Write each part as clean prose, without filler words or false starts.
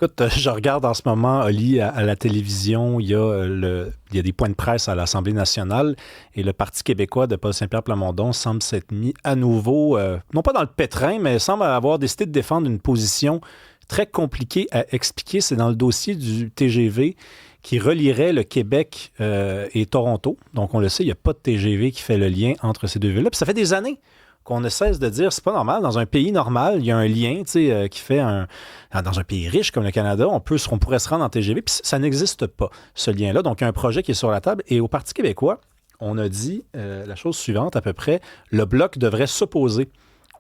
Écoute, je regarde en ce moment, Oli, à la télévision, il y a des points de presse à l'Assemblée nationale et le Parti québécois de Paul Saint-Pierre Plamondon semble s'être mis à nouveau, non pas dans le pétrin, mais semble avoir décidé de défendre une position très compliquée à expliquer. C'est dans le dossier du TGV qui relierait le Québec et Toronto. Donc, on le sait, il n'y a pas de TGV qui fait le lien entre ces deux villes-là. Puis ça fait des années qu'on ne cesse de dire, c'est pas normal. Dans un pays normal, il y a un lien, qui fait dans un pays riche comme le Canada, on pourrait se rendre en TGV, puis ça n'existe pas, ce lien-là. Donc, il y a un projet qui est sur la table. Et au Parti québécois, on a dit la chose suivante à peu près, le Bloc devrait s'opposer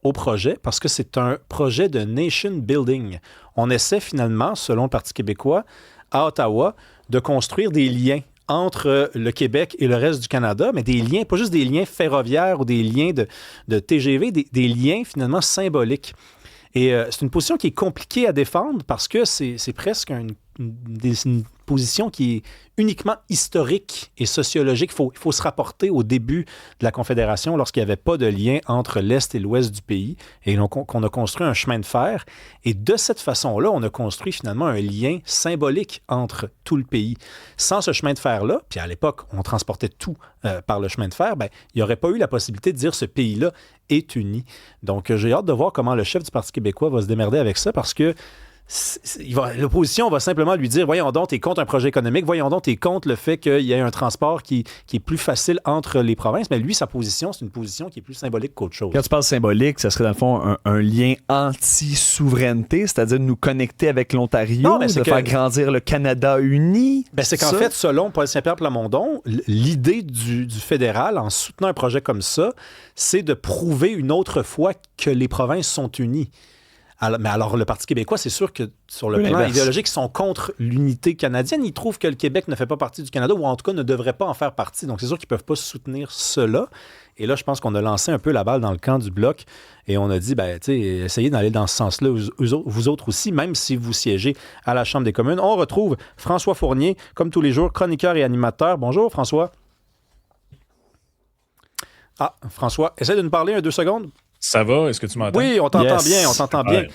au projet parce que c'est un projet de nation building. On essaie finalement, selon le Parti québécois, à Ottawa, de construire des liens entre le Québec et le reste du Canada, mais des liens, pas juste des liens ferroviaires ou des liens de TGV, des liens finalement symboliques. Et c'est une position qui est compliquée à défendre parce que c'est presque une position qui est uniquement historique et sociologique. Il faut se rapporter au début de la Confédération lorsqu'il n'y avait pas de lien entre l'Est et l'Ouest du pays et qu'on a construit un chemin de fer. Et de cette façon-là, on a construit finalement un lien symbolique entre tout le pays. Sans ce chemin de fer-là, puis à l'époque, on transportait tout par le chemin de fer, il n'y aurait pas eu la possibilité de dire ce pays-là est uni. Donc, j'ai hâte de voir comment le chef du Parti québécois va se démerder avec ça parce que l'opposition va simplement lui dire, voyons donc, t'es contre un projet économique, voyons donc, t'es contre le fait qu'il y ait un transport qui est plus facile entre les provinces. Mais lui, sa position, c'est une position qui est plus symbolique qu'autre chose. Quand tu parles symbolique, ça serait dans le fond un lien anti-souveraineté, c'est-à-dire de nous connecter avec l'Ontario, de faire grandir le Canada uni. C'est qu'en fait, selon Paul Saint-Pierre Plamondon, l'idée du fédéral, en soutenant un projet comme ça, c'est de prouver une autre fois que les provinces sont unies. Mais alors, le Parti québécois, c'est sûr que sur le plan idéologique, ils sont contre l'unité canadienne. Ils trouvent que le Québec ne fait pas partie du Canada ou en tout cas ne devrait pas en faire partie. Donc, c'est sûr qu'ils ne peuvent pas soutenir cela. Et là, je pense qu'on a lancé un peu la balle dans le camp du Bloc et on a dit, essayez d'aller dans ce sens-là, vous autres aussi, même si vous siégez à la Chambre des communes. On retrouve François Fournier, comme tous les jours, chroniqueur et animateur. Bonjour, François. Ah, François, essaie de nous parler 2 secondes. Ça va? Est-ce que tu m'entends? Oui, on t'entend bien, on t'entend bien.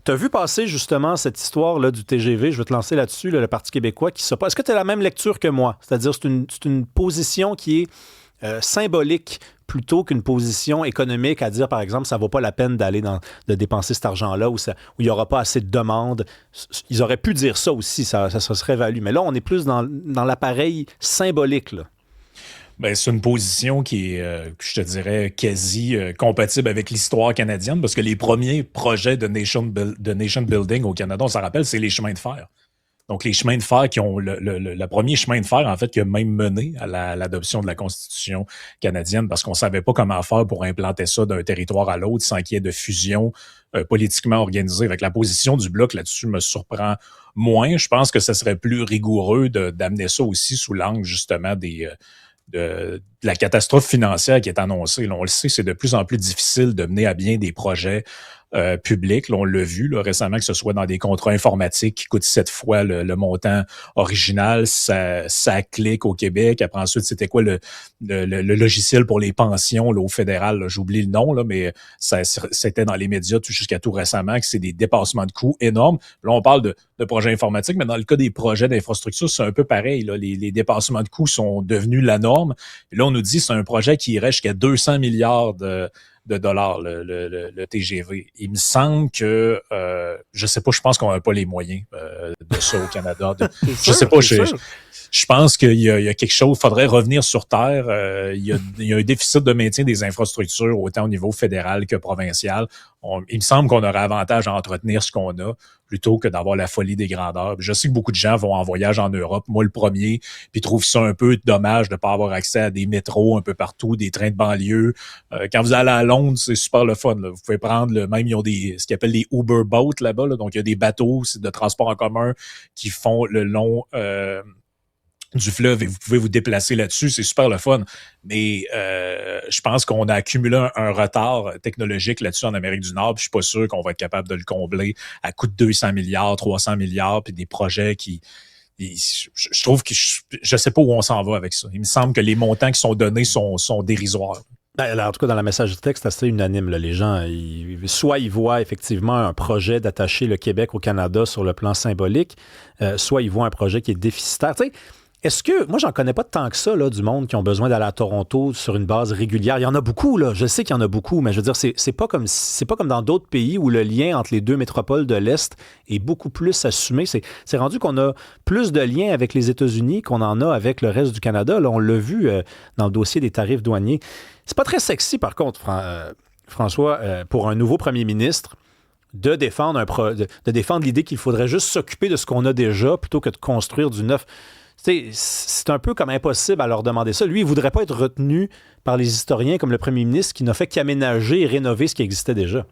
Tu as vu passer justement cette histoire là, du TGV, je vais te lancer là-dessus, le Parti québécois qui s'oppose. Est-ce que tu as la même lecture que moi? C'est-à-dire c'est une position qui est symbolique plutôt qu'une position économique à dire, par exemple, ça ne vaut pas la peine de dépenser cet argent-là où il n'y aura pas assez de demandes. Ils auraient pu dire ça aussi, ça se serait valu. Mais là, on est plus dans l'appareil symbolique, là. C'est une position qui est, je te dirais, quasi compatible avec l'histoire canadienne, parce que les premiers projets de nation building au Canada, on s'en rappelle, c'est les chemins de fer. Donc, les chemins de fer qui ont le premier chemin de fer, en fait, qui a même mené à l'adoption de la Constitution canadienne, parce qu'on savait pas comment faire pour implanter ça d'un territoire à l'autre sans qu'il y ait de fusion politiquement organisée. Avec la position du Bloc là-dessus me surprend moins. Je pense que ce serait plus rigoureux d'amener ça aussi sous l'angle, justement, de la catastrophe financière qui est annoncée. Là, on le sait, c'est de plus en plus difficile de mener à bien des projets publics. Là, on l'a vu récemment, que ce soit dans des contrats informatiques qui coûtent 7 fois le montant original. Ça clique au Québec. Après, ensuite, c'était quoi le logiciel pour les pensions là, au fédéral? Là, j'oublie le nom, là, mais c'était dans les médias jusqu'à tout récemment que c'est des dépassements de coûts énormes. Là, on parle de projets informatiques, mais dans le cas des projets d'infrastructure, c'est un peu pareil. Là. Les dépassements de coûts sont devenus la norme. Et là, on nous dit que c'est un projet qui irait jusqu'à 200 milliards de dollars, le TGV. Il me semble que, je sais pas, je pense qu'on n'a pas les moyens de ça au Canada. Je sais pas, je pense qu'il y a quelque chose, il faudrait revenir sur Terre. Il y a un déficit de maintien des infrastructures, autant au niveau fédéral que provincial. Il me semble qu'on aurait avantage à entretenir ce qu'on a plutôt que d'avoir la folie des grandeurs. Je sais que beaucoup de gens vont en voyage en Europe, moi le premier, puis trouvent ça un peu dommage de ne pas avoir accès à des métros un peu partout, des trains de banlieue. Quand vous allez à Londres, c'est super le fun. Là. Vous pouvez prendre, même ils ont ce qu'ils appellent des Uber Boats là-bas. Là. Donc, il y a des bateaux de transport en commun qui font le long du fleuve et vous pouvez vous déplacer là-dessus, c'est super le fun. Mais je pense qu'on a accumulé un retard technologique là-dessus en Amérique du Nord, puis je suis pas sûr qu'on va être capable de le combler à coût de 200 milliards, 300 milliards, puis des projets qui... Je trouve que je sais pas où on s'en va avec ça. Il me semble que les montants qui sont donnés sont dérisoires. En tout cas, dans la message de texte, c'est assez unanime. Là. Les gens, soit ils voient effectivement un projet d'attacher le Québec au Canada sur le plan symbolique, soit ils voient un projet qui est déficitaire. Tu sais, est-ce que, moi, j'en connais pas tant que ça, là, du monde qui ont besoin d'aller à Toronto sur une base régulière. Il y en a beaucoup, là. Je sais qu'il y en a beaucoup, mais je veux dire, c'est pas comme dans d'autres pays où le lien entre les deux métropoles de l'Est est beaucoup plus assumé. C'est rendu qu'on a plus de liens avec les États-Unis qu'on en a avec le reste du Canada. Là, on l'a vu dans le dossier des tarifs douaniers. C'est pas très sexy, par contre, François, pour un nouveau premier ministre, de défendre l'idée qu'il faudrait juste s'occuper de ce qu'on a déjà plutôt que de construire du neuf. C'est un peu comme impossible à leur demander ça. Lui, il ne voudrait pas être retenu par les historiens comme le premier ministre qui n'a fait qu'aménager et rénover ce qui existait déjà.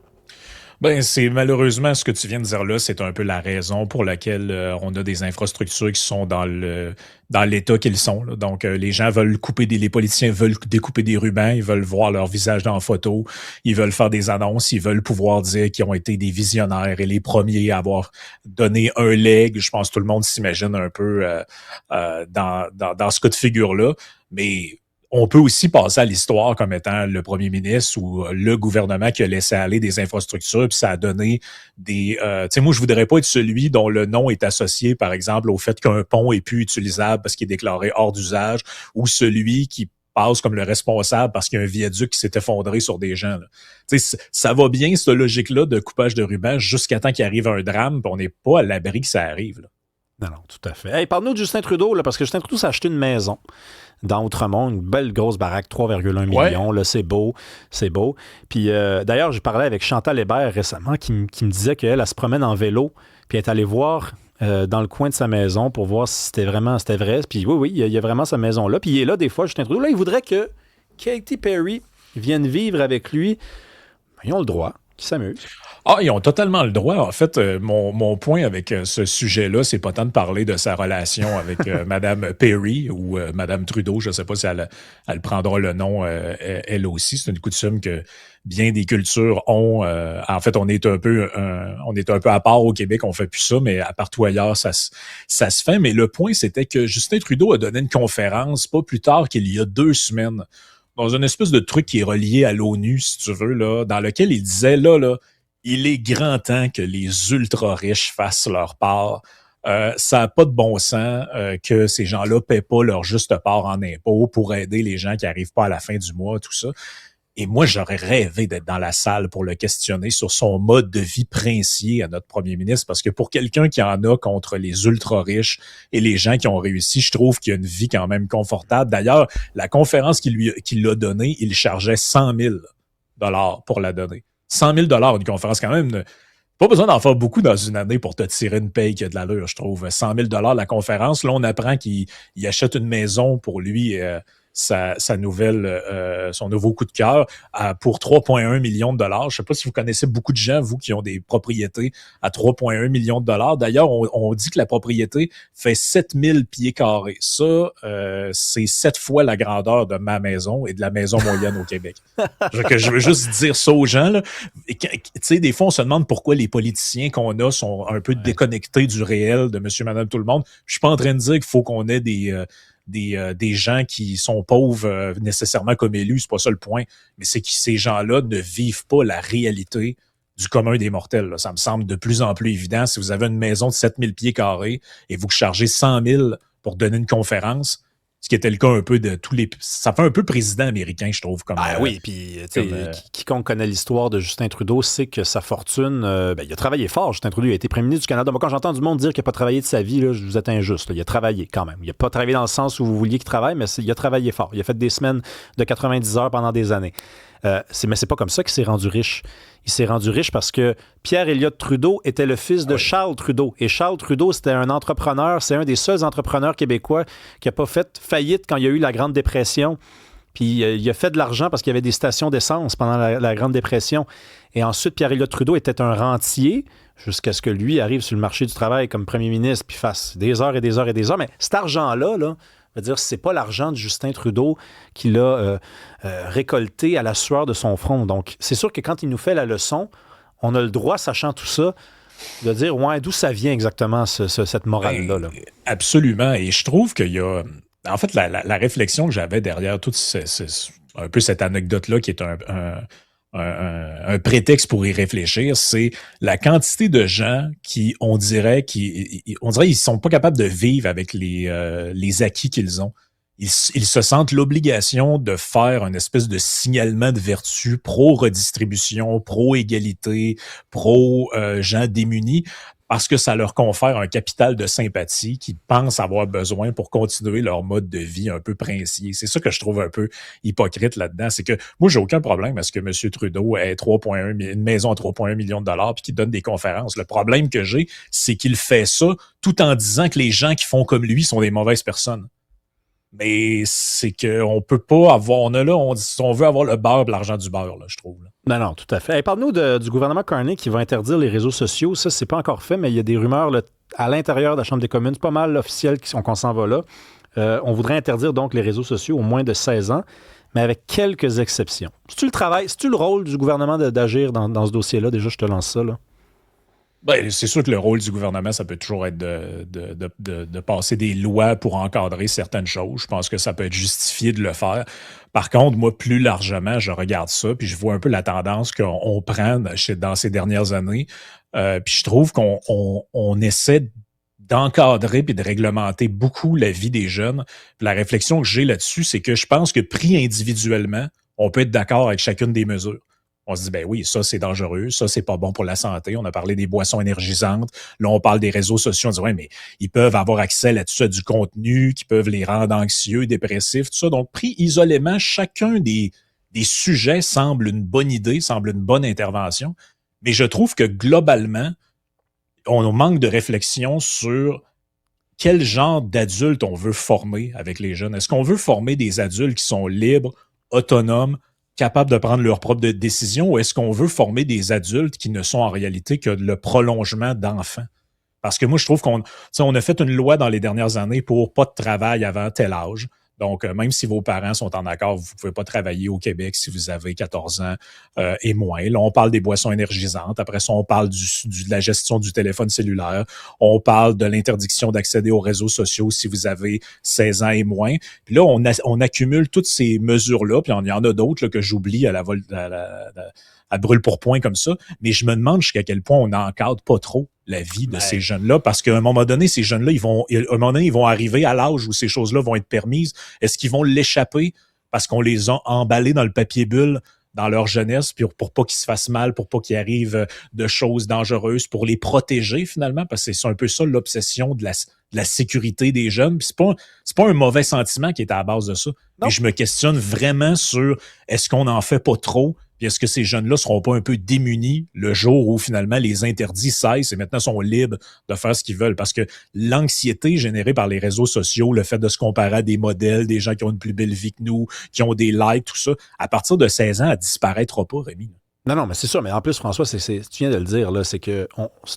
Ben, c'est malheureusement ce que tu viens de dire là, c'est un peu la raison pour laquelle on a des infrastructures qui sont dans l'état qu'ils sont. Là. Donc, les gens veulent les politiciens veulent découper des rubans, ils veulent voir leur visage dans la photo, ils veulent faire des annonces, ils veulent pouvoir dire qu'ils ont été des visionnaires et les premiers à avoir donné un leg. Je pense que tout le monde s'imagine un peu dans ce cas de figure-là, mais on peut aussi passer à l'histoire comme étant le premier ministre ou le gouvernement qui a laissé aller des infrastructures, puis ça a donné des... tu sais, moi, je voudrais pas être celui dont le nom est associé, par exemple, au fait qu'un pont est plus utilisable parce qu'il est déclaré hors d'usage, ou celui qui passe comme le responsable parce qu'il y a un viaduc qui s'est effondré sur des gens. Tu sais, ça va bien, cette logique-là de coupage de ruban, jusqu'à temps qu'il arrive un drame, puis on n'est pas à l'abri que ça arrive. Là. Non, tout à fait. Hey, parle-nous de Justin Trudeau, là, parce que Justin Trudeau s'est acheté une maison dans Outremont, une belle grosse baraque, 3,1 millions. Là, c'est beau, c'est beau. Puis d'ailleurs, j'ai parlé avec Chantal Hébert récemment qui me disait qu'elle se promène en vélo, puis elle est allée voir dans le coin de sa maison pour voir si c'était vrai. Puis oui, il y a vraiment sa maison-là. Puis il est là des fois, Justin Trudeau. Là, il voudrait que Katy Perry vienne vivre avec lui. Ils ont le droit, qu'ils s'amusent. Ah, ils ont totalement le droit. En fait, mon point avec ce sujet-là, c'est pas tant de parler de sa relation avec Mme Perry ou Mme Trudeau. Je ne sais pas si elle prendra le nom elle aussi. C'est une coutume que bien des cultures ont. En fait, on est un peu à part au Québec. On fait plus ça, mais à partout ailleurs, ça se fait. Mais le point, c'était que Justin Trudeau a donné une conférence pas plus tard qu'il y a 2 semaines dans une espèce de truc qui est relié à l'ONU, si tu veux, là, dans lequel il disait là. Il est grand temps que les ultra-riches fassent leur part. Ça n'a pas de bon sens que ces gens-là ne paient pas leur juste part en impôts pour aider les gens qui n'arrivent pas à la fin du mois, tout ça. Et moi, j'aurais rêvé d'être dans la salle pour le questionner sur son mode de vie princier à notre premier ministre, parce que pour quelqu'un qui en a contre les ultra-riches et les gens qui ont réussi, je trouve qu'il a une vie quand même confortable. D'ailleurs, la conférence qu'il l'a donnée, il chargeait 100 000 $ pour la donner. 100 000 $ une conférence, quand même. Pas besoin d'en faire beaucoup dans une année pour te tirer une paye qui a de l'allure, je trouve. 100 000 $ la conférence. Là, on apprend qu'il achète une maison pour lui, son nouveau coup de cœur pour 3,1 millions de $. Je sais pas si vous connaissez beaucoup de gens, vous, qui ont des propriétés à 3,1 millions de $. D'ailleurs, on dit que la propriété fait 7000 pieds carrés. Ça, c'est 7 fois la grandeur de ma maison et de la maison moyenne au Québec. Je veux juste dire ça aux gens. Tu sais, des fois, on se demande pourquoi les politiciens qu'on a sont un peu déconnectés du réel de monsieur, madame, tout le monde. Je suis pas en train de dire qu'il faut qu'on ait des gens qui sont pauvres nécessairement comme élus, c'est pas ça le point, mais c'est que ces gens-là ne vivent pas la réalité du commun des mortels. Là. Ça me semble de plus en plus évident. Si vous avez une maison de 7000 pieds carrés et vous chargez 100 000 pour donner une conférence, ce qui était le cas un peu de tous les... Ça fait un peu président américain, je trouve. Oui, puis quiconque connaît l'histoire de Justin Trudeau sait que sa fortune... il a travaillé fort, Justin Trudeau. Il a été premier ministre du Canada. Moi, quand j'entends du monde dire qu'il n'a pas travaillé de sa vie, là, vous êtes injuste. Là. Il a travaillé quand même. Il n'a pas travaillé dans le sens où vous vouliez qu'il travaille, mais il a travaillé fort. Il a fait des semaines de 90 heures pendant des années. Mais c'est pas comme ça qu'il s'est rendu riche. Il s'est rendu riche parce que Pierre Elliott Trudeau était le fils de Charles Trudeau. Et Charles Trudeau, c'était un entrepreneur. C'est un des seuls entrepreneurs québécois qui n'a pas fait faillite quand il y a eu la Grande Dépression. Puis il a fait de l'argent parce qu'il y avait des stations d'essence pendant la Grande Dépression. Et ensuite, Pierre Elliott Trudeau était un rentier jusqu'à ce que lui arrive sur le marché du travail comme premier ministre puis fasse des heures et des heures et des heures. Mais cet argent-là, je veux dire, c'est pas l'argent de Justin Trudeau qu'il a récolté à la sueur de son front. Donc, c'est sûr que quand il nous fait la leçon, on a le droit, sachant tout ça, de dire, d'où ça vient exactement cette morale-là. Là. Absolument. Et je trouve qu'il y a... En fait, la réflexion que j'avais derrière toute un peu cette anecdote-là qui est un prétexte pour y réfléchir, c'est la quantité de gens qui, on dirait, ils sont pas capables de vivre avec les acquis qu'ils ont. Ils se sentent l'obligation de faire une espèce de signalement de vertu pro-redistribution, pro-égalité, pro-gens démunis, parce que ça leur confère un capital de sympathie qu'ils pensent avoir besoin pour continuer leur mode de vie un peu princier. C'est ça que je trouve un peu hypocrite là-dedans. C'est que moi, j'ai aucun problème à ce que M. Trudeau ait une maison à 3,1 millions de dollars puis qu'il donne des conférences. Le problème que j'ai, c'est qu'il fait ça tout en disant que les gens qui font comme lui sont des mauvaises personnes. Mais c'est qu'on peut pas avoir... On veut avoir le beurre et l'argent du beurre, là, je trouve. Là. Non, tout à fait. Hey, parle-nous du gouvernement Carney qui va interdire les réseaux sociaux. Ça, c'est pas encore fait, mais il y a des rumeurs là, à l'intérieur de la Chambre des communes, c'est pas mal officiel qu'on s'en va là. On voudrait interdire donc les réseaux sociaux aux moins de 16 ans, mais avec quelques exceptions. C'est-tu le rôle du gouvernement d'agir dans ce dossier-là? Déjà, je te lance ça, là. Ben, c'est sûr que le rôle du gouvernement, ça peut toujours être de passer des lois pour encadrer certaines choses. Je pense que ça peut être justifié de le faire. Par contre, moi, plus largement, je regarde ça, puis je vois un peu la tendance qu'on prend dans ces dernières années. Puis je trouve qu'on essaie d'encadrer puis de réglementer beaucoup la vie des jeunes. Puis la réflexion que j'ai là-dessus, c'est que je pense que pris individuellement, on peut être d'accord avec chacune des mesures. On se dit, ben oui, ça, c'est dangereux, ça, c'est pas bon pour la santé. On a parlé des boissons énergisantes. Là, on parle des réseaux sociaux. On dit, ouais, mais ils peuvent avoir accès là-dessus à du contenu qui peuvent les rendre anxieux, dépressifs, tout ça. Donc, pris isolément, chacun des sujets semble une bonne idée, semble une bonne intervention. Mais je trouve que globalement, on manque de réflexion sur quel genre d'adultes on veut former avec les jeunes. Est-ce qu'on veut former des adultes qui sont libres, autonomes, capables de prendre leurs propres décisions, ou est-ce qu'on veut former des adultes qui ne sont en réalité que le prolongement d'enfants? Parce que moi, je trouve qu'on a fait une loi dans les dernières années pour pas de travail avant tel âge. Donc, même si vos parents sont en accord, vous ne pouvez pas travailler au Québec si vous avez 14 ans et moins. Là, on parle des boissons énergisantes. Après ça, on parle de la gestion du téléphone cellulaire. On parle de l'interdiction d'accéder aux réseaux sociaux si vous avez 16 ans et moins. Puis là, on accumule toutes ces mesures-là. Puis il y en a d'autres là, que j'oublie à brûle-pourpoint comme ça. Mais je me demande jusqu'à quel point on n'encadre pas trop la vie de ces jeunes-là, parce qu'à un moment donné, ces jeunes-là, ils vont arriver à l'âge où ces choses-là vont être permises. Est-ce qu'ils vont l'échapper parce qu'on les a emballés dans le papier bulle dans leur jeunesse, puis pour pas qu'ils se fassent mal, pour pas qu'ils arrivent de choses dangereuses, pour les protéger finalement, parce que c'est un peu ça l'obsession de la sécurité des jeunes. Puis c'est pas un mauvais sentiment qui est à la base de ça. Et je me questionne vraiment sur est-ce qu'on n'en fait pas trop? Puis est-ce que ces jeunes-là seront pas un peu démunis le jour où finalement les interdits cessent et maintenant sont libres de faire ce qu'ils veulent? Parce que l'anxiété générée par les réseaux sociaux, le fait de se comparer à des modèles, des gens qui ont une plus belle vie que nous, qui ont des likes, tout ça, à partir de 16 ans, elle disparaîtra pas, Rémi. Non, mais c'est sûr. Mais en plus, François, tu viens de le dire, là, c'est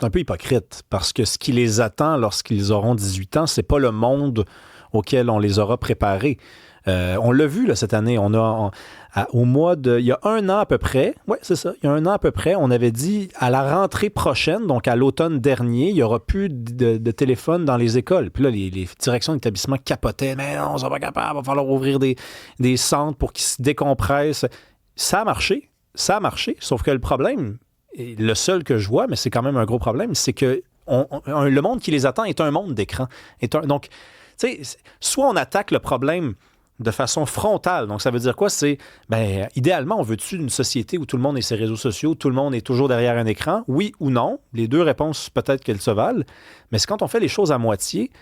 un peu hypocrite parce que ce qui les attend lorsqu'ils auront 18 ans, c'est pas le monde auquel on les aura préparés. On l'a vu là, cette année. Il y a un an à peu près, on avait dit à la rentrée prochaine, donc à l'automne dernier, il n'y aura plus de téléphone dans les écoles. Puis là, les directions d'établissement capotaient. Mais non, on ne sera pas capable, il va falloir ouvrir des centres pour qu'ils se décompressent. Ça a marché, sauf que le problème, et le seul que je vois, mais c'est quand même un gros problème, c'est que le monde qui les attend est un monde d'écran. Donc, tu sais, soit on attaque le problème de façon frontale. Donc, ça veut dire quoi? C'est, idéalement, on veut-tu une société où tout le monde est sur les réseaux sociaux, tout le monde est toujours derrière un écran? Oui ou non? Les deux réponses, peut-être qu'elles se valent. Mais c'est quand on fait les choses à moitié,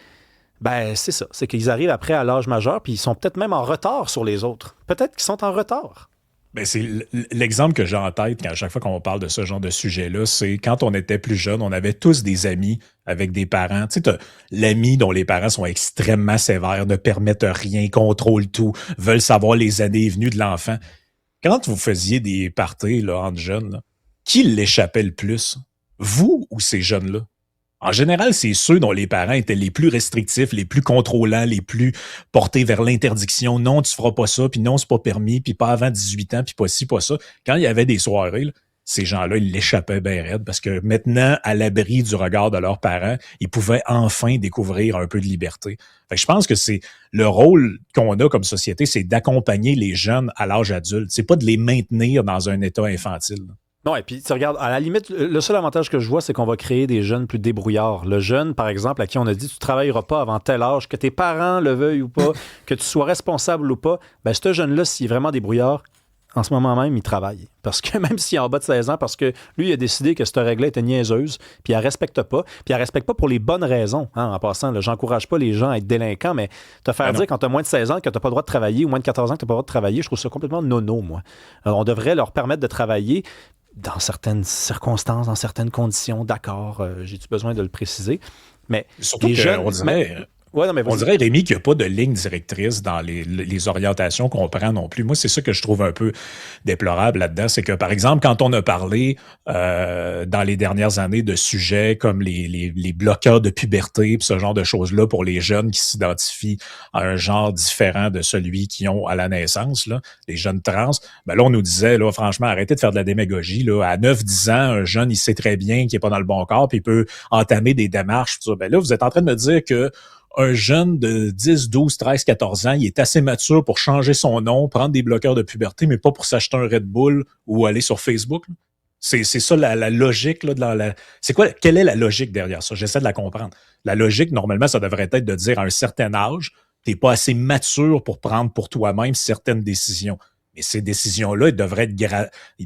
c'est ça. C'est qu'ils arrivent après à l'âge majeur, puis ils sont peut-être même en retard sur les autres. Peut-être qu'ils sont en retard. Ben c'est l'exemple que j'ai en tête à chaque fois qu'on parle de ce genre de sujet-là, c'est quand on était plus jeune, on avait tous des amis avec des parents. Tu sais, t'as l'ami dont les parents sont extrêmement sévères, ne permettent rien, contrôlent tout, veulent savoir les années et venues de l'enfant. Quand vous faisiez des parties là, entre jeunes, là, qui l'échappait le plus? Vous ou ces jeunes-là? En général, c'est ceux dont les parents étaient les plus restrictifs, les plus contrôlants, les plus portés vers l'interdiction. Non, tu feras pas ça, puis non, c'est pas permis, puis pas avant 18 ans, puis pas ci, pas ça. Quand il y avait des soirées, là, ces gens-là, ils l'échappaient bien raide parce que maintenant, à l'abri du regard de leurs parents, ils pouvaient enfin découvrir un peu de liberté. Fait que je pense que c'est le rôle qu'on a comme société, c'est d'accompagner les jeunes à l'âge adulte. C'est pas de les maintenir dans un état infantile. Non, et puis tu regardes, à la limite, le seul avantage que je vois, c'est qu'on va créer des jeunes plus débrouillards. Le jeune, par exemple, à qui on a dit tu ne travailleras pas avant tel âge, que tes parents le veuillent ou pas, que tu sois responsable ou pas, ben ce jeune-là, s'il est vraiment débrouillard, en ce moment même, il travaille. Parce que même s'il est en bas de 16 ans, parce que lui, il a décidé que cette règle-là était niaiseuse, puis il la respecte pas. Puis il la respecte pas pour les bonnes raisons. Hein, en passant, là, j'encourage pas les gens à être délinquants, mais te faire dire quand tu as moins de 16 ans que tu n'as pas le droit de travailler ou moins de 14 ans que tu n'as pas le droit de travailler, je trouve ça complètement nono, moi. Alors, on devrait leur permettre de travailler dans certaines circonstances, dans certaines conditions, d'accord, j'ai-tu besoin de le préciser? Mais surtout les jeunes, on dirait... Ouais, non, mais on dirait, Rémi, qu'il n'y a pas de ligne directrice dans les orientations qu'on prend non plus. Moi, c'est ça que je trouve un peu déplorable là-dedans. C'est que, par exemple, quand on a parlé dans les dernières années de sujets comme les bloqueurs de puberté, puis ce genre de choses-là pour les jeunes qui s'identifient à un genre différent de celui qu'ils ont à la naissance, là, les jeunes trans, ben là, on nous disait, là, franchement, arrêtez de faire de la démagogie. Là. À 9-10 ans, un jeune, il sait très bien qu'il n'est pas dans le bon corps, puis il peut entamer des démarches. Tout ça. Ben là, vous êtes en train de me dire que un jeune de 10, 12, 13, 14 ans, il est assez mature pour changer son nom, prendre des bloqueurs de puberté, mais pas pour s'acheter un Red Bull ou aller sur Facebook. Là. C'est ça la logique. Là, c'est quoi? Quelle est la logique derrière ça? J'essaie de la comprendre. La logique, normalement, ça devrait être de dire à un certain âge, tu n'es pas assez mature pour prendre pour toi-même certaines décisions. Mais ces décisions-là, il devrait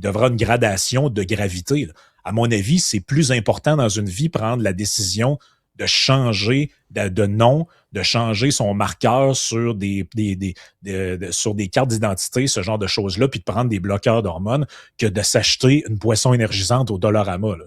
avoir une gradation de gravité. Là. À mon avis, c'est plus important dans une vie prendre la décision de changer de nom, de changer son marqueur sur sur des cartes d'identité, ce genre de choses-là, puis de prendre des bloqueurs d'hormones, que de s'acheter une boisson énergisante au Dollarama. Là.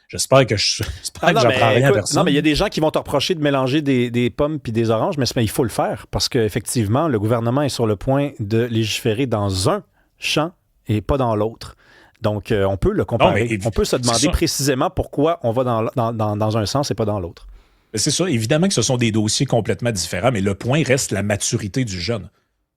J'espère que j'apprends rien à personne. Non, mais il y a des gens qui vont te reprocher de mélanger des pommes puis des oranges, mais il faut le faire, parce qu'effectivement, le gouvernement est sur le point de légiférer dans un champ et pas dans l'autre. Donc, on peut le comparer. Non, on peut se demander précisément pourquoi on va dans un sens et pas dans l'autre. C'est ça. Évidemment que ce sont des dossiers complètement différents, mais le point reste la maturité du jeune.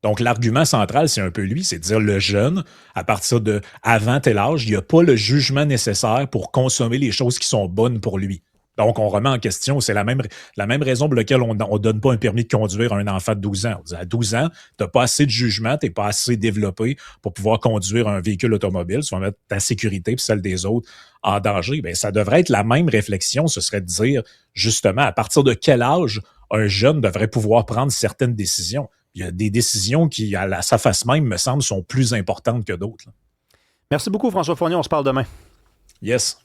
Donc, l'argument central, c'est un peu lui, c'est de dire le jeune, à partir de avant tel âge, il n'y a pas le jugement nécessaire pour consommer les choses qui sont bonnes pour lui. Donc, on remet en question, c'est la même raison pour laquelle on ne donne pas un permis de conduire à un enfant de 12 ans. On dit, à 12 ans, tu n'as pas assez de jugement, tu n'es pas assez développé pour pouvoir conduire un véhicule automobile, tu vas mettre ta sécurité et celle des autres en danger. Bien, ça devrait être la même réflexion, ce serait de dire, justement, à partir de quel âge un jeune devrait pouvoir prendre certaines décisions. Il y a des décisions qui, à sa face même, me semble, sont plus importantes que d'autres. Là. Merci beaucoup, François Fournier. On se parle demain. Yes.